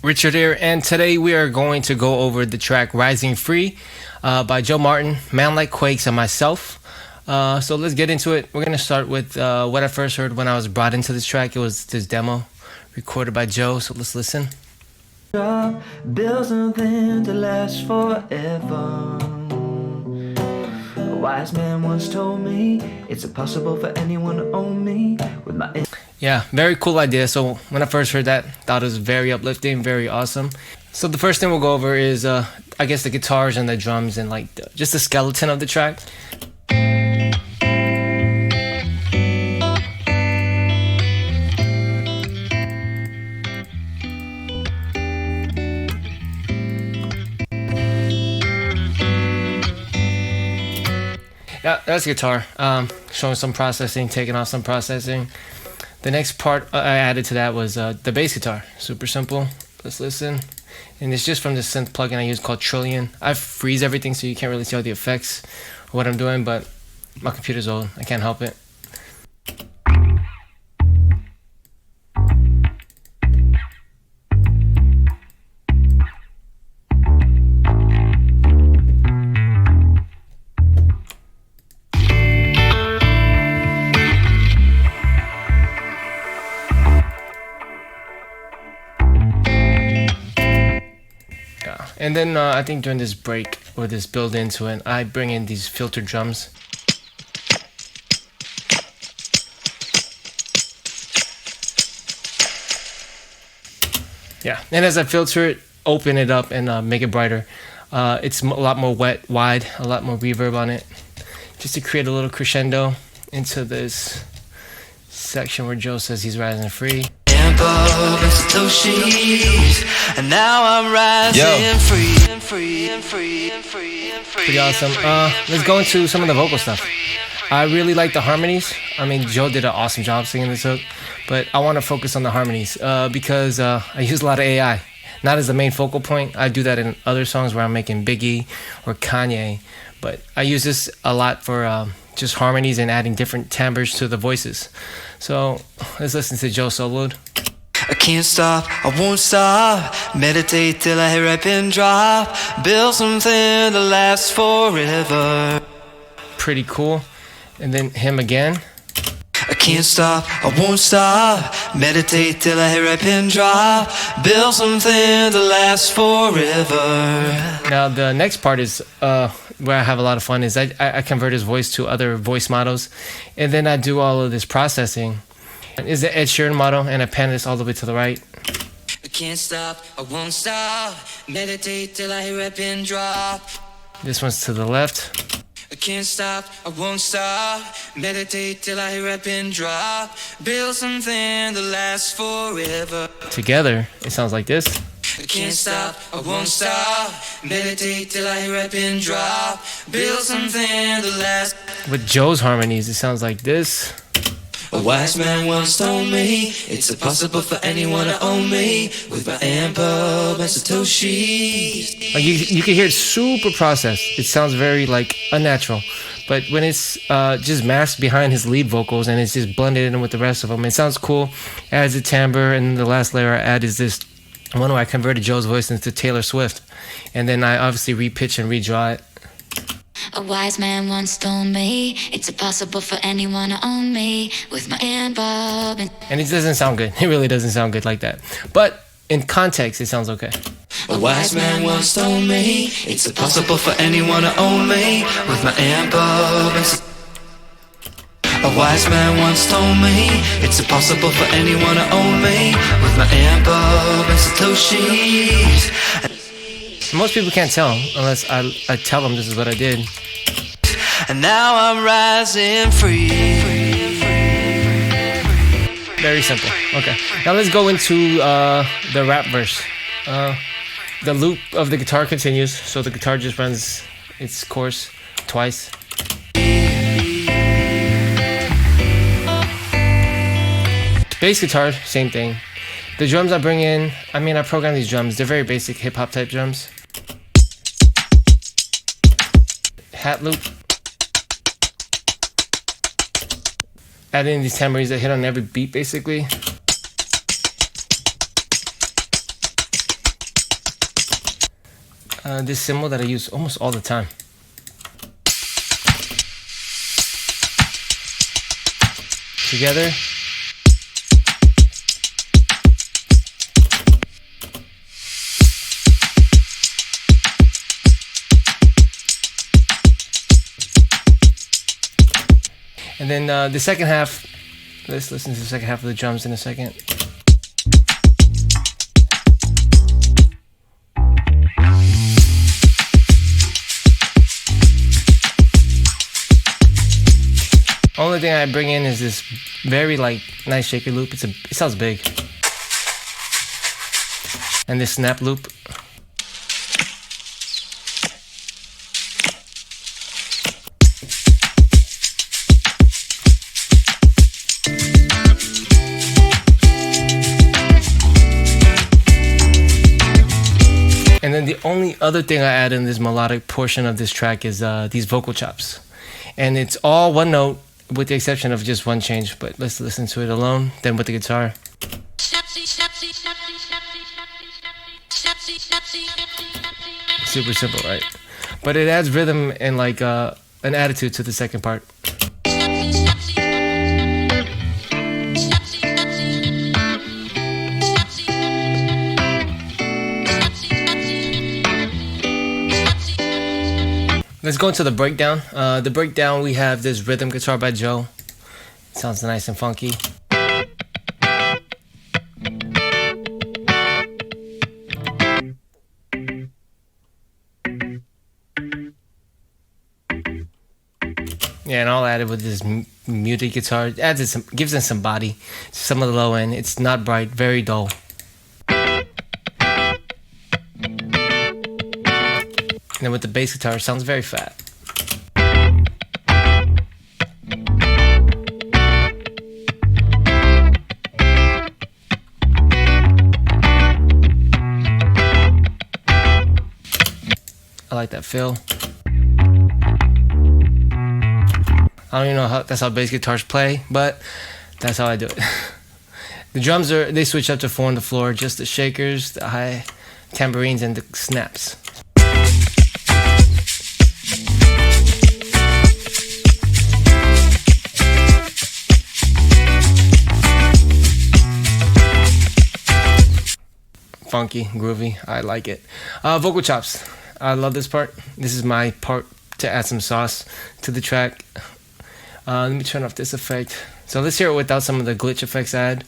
Richard here, and today we are going to go over the track Rising Free by Joe Martin, Man Like Quakes, and myself. So let's get into it. We're going to start with what I first heard when I was brought into this track. It was this demo recorded by Joe, so let's listen. Build something to last forever. A wise man once told me it's impossible for anyone to own me with my... Yeah, very cool idea. So when I first heard that, thought it was very uplifting, very awesome. So the first thing we'll go over is, I guess, the guitars and the drums and like just the skeleton of the track. Yeah, that's guitar. Showing some processing, taking off some processing. The next part I added to that was the bass guitar. Super simple. Let's listen. And it's just from the synth plugin I use called Trillion. I freeze everything so you can't really see all the effects of what I'm doing, but my computer's old. I can't help it. And then I think during this break or this build into it, I bring in these filtered drums. Yeah, and as I filter it, open it up and make it brighter, it's a lot more wide, a lot more reverb on it, just to create a little crescendo into this section where Joe says he's rising free. nPub and Satoshis, and now I'm rising free. Pretty awesome. Let's go into some of the vocal stuff. I really like the harmonies. I mean, Joe did an awesome job singing this hook, but I want to focus on the harmonies because I use a lot of AI. Not as the main focal point. I do that in other songs where I'm making Biggie or Kanye, but I use this a lot for just harmonies and adding different timbres to the voices. So let's listen to Joe soloed. I can't stop, I won't stop. Meditate till I hear a pin drop. Build something to last forever. Pretty cool. And then him again. I can't stop, I won't stop. Meditate till I hear a pin drop. Build something to last forever. Now the next part is where I have a lot of fun is I convert his voice to other voice models, and then I do all of this processing. Is the Ed Sheeran model, and I pan this all the way to the right. I can't stop, I won't stop. Meditate till I hear a pin drop. This one's to the left. I can't stop, I won't stop. Meditate till I hear a pin drop. Build something to last forever. Together, it sounds like this. I can't stop, I won't stop. Meditate till I hear a pin drop. Build something to last. With Joe's harmonies, it sounds like this. A wise man once told me it's impossible for anyone to own me with my nPub and Satoshis. Like you can hear it super processed. It sounds very like unnatural, but when it's just masked behind his lead vocals and it's just blended in with the rest of them, it sounds cool. Adds a timbre, and the last layer I add is this one where I converted Joe's voice into Taylor Swift, and then I obviously repitch and redraw it. A wise man once told me it's impossible for anyone to own me with my nPub. And it doesn't sound good. It really doesn't sound good like that. But in context, it sounds okay. A wise man once told me it's impossible for anyone to own me with my nPub and A wise man once told me it's impossible for anyone to own me with my nPub and Satoshis. Most people can't tell unless I tell them this is what I did. And now I'm rising free. Very simple. Okay. Now let's go into the rap verse. The loop of the guitar continues, so the guitar just runs its course twice. Bass guitar, same thing. The drums I bring in, I program these drums. They're very basic hip-hop type drums. Hat loop. Add in these timbres that hit on every beat, basically. this cymbal that I use almost all the time. Together. And then the second half, let's listen to the second half of the drums in a second. Only thing I bring in is this very like nice shaker loop. It sounds big. And this snap loop. And then the only other thing I add in this melodic portion of this track is these vocal chops. And it's all one note with the exception of just one change, but let's listen to it alone, then with the guitar. Super simple, right? But it adds rhythm and like an attitude to the second part. Let's go into the breakdown. The breakdown, we have this rhythm guitar by Joe. It sounds nice and funky. Yeah, and all added with this muted guitar. It adds it gives it some body. Some of the low end. It's not bright, very dull. And then with the bass guitar, it sounds very fat. I like that fill. I don't even know how that's how bass guitars play, but that's how I do it. The drums they switch up to 4 on the floor, just the shakers, the high tambourines, and the snaps. Funky, groovy, I like it. Vocal chops, I love this part. This is my part to add some sauce to the track. Let me turn off this effect. So let's hear it without some of the glitch effects I add.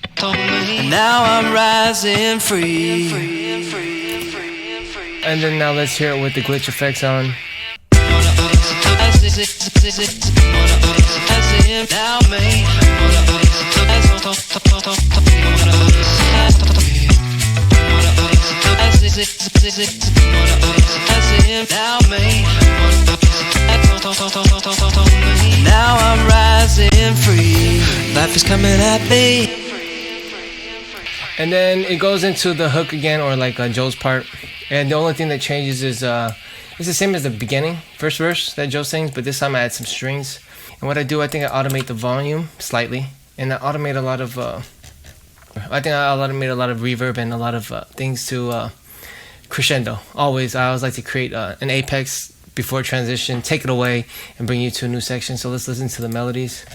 And now I'm rising free. And then now let's hear it with the glitch effects on. Now I'm rising free. Life is coming at me. And then it goes into the hook again, or like Joe's part. And the only thing that changes is it's the same as the beginning, first verse that Joe sings, but this time I add some strings. And what I do, I think I automate the volume slightly, and I automate a lot of reverb and a lot of things to crescendo. I always like to create an apex before transition, take it away, and bring you to a new section. So let's listen to the melodies.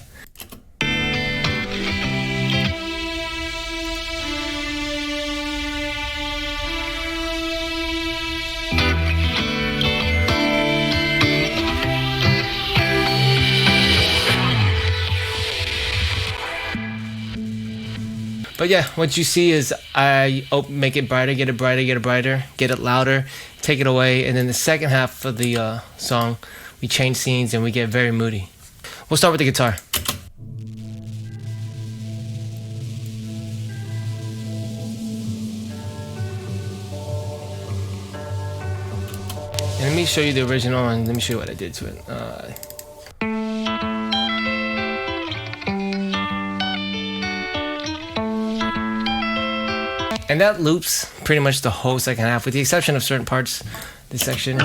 But yeah, what you see is I make it brighter, get it brighter, get it brighter, get it louder, take it away, and then the second half of the song, we change scenes and we get very moody. We'll start with the guitar. And let me show you the original and let me show you what I did to it. And that loops pretty much the whole second half, with the exception of certain parts. This section.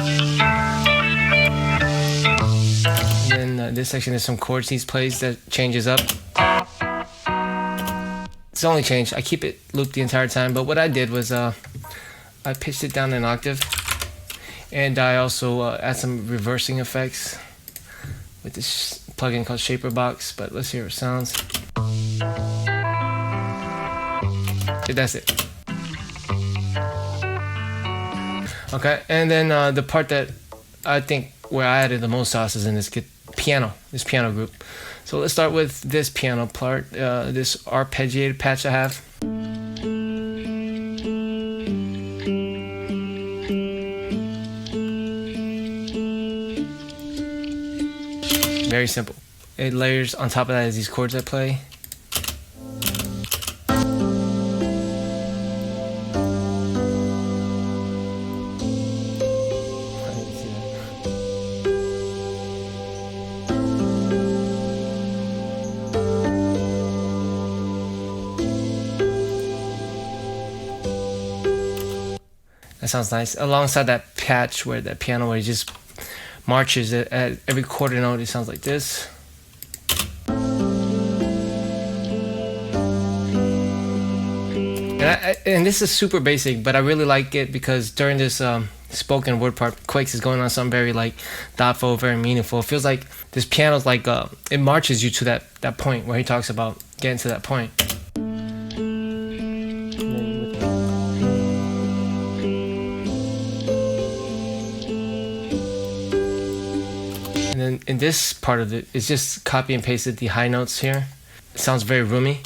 And then this section is some chords he plays that changes up. It's only changed. I keep it looped the entire time, but what I did was I pitched it down an octave, and I also add some reversing effects with this plugin called Shaper Box. But let's hear how it sounds. That's it. Okay, and then the part that I think where I added the most sauce is in this piano group. So let's start with this piano part, this arpeggiated patch I have. Very simple. It layers on top of that is these chords I play. That sounds nice. Alongside that patch where that piano where it just marches at every quarter note, it sounds like this. And this is super basic, but I really like it because during this spoken word part, Quakes is going on something very like thoughtful, very meaningful. It feels like this piano's like it marches you to that point where he talks about getting to that point. And then in this part of it, it's just copy and pasted the high notes here. It sounds very roomy.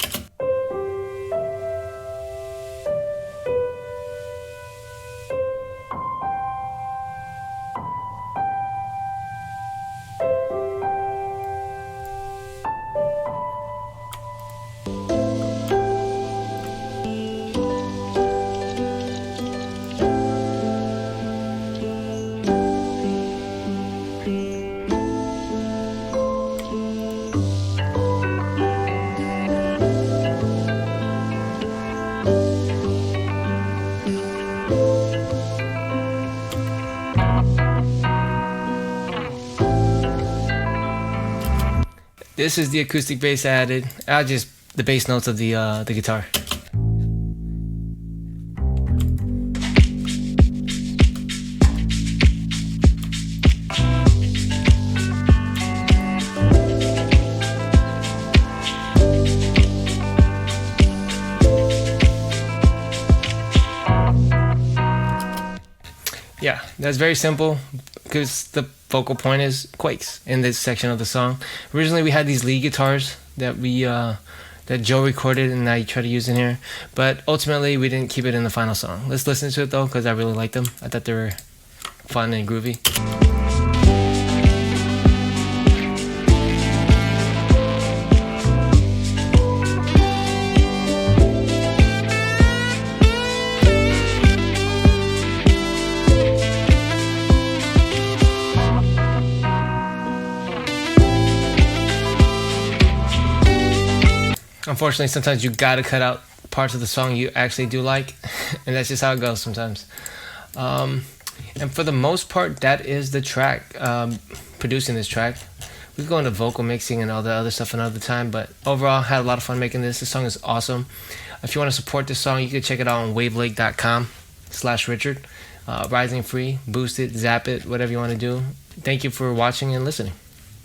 This is the acoustic bass I added. Just the bass notes of the guitar. Yeah, that's very simple because the focal point is Quakes in this section of the song. Originally we had these lead guitars that that Joe recorded and I tried to use in here, but ultimately we didn't keep it in the final song. Let's listen to it though because I really liked them. I thought they were fun and groovy. Unfortunately, sometimes you gotta cut out parts of the song you actually do like, and that's just how it goes sometimes. And for the most part, that is the track, producing this track. We could go into vocal mixing and all the other stuff another time, but overall, I had a lot of fun making this. This song is awesome. If you want to support this song, you can check it out on wavelake.com/Richard. Rising free, boost it, zap it, whatever you want to do. Thank you for watching and listening.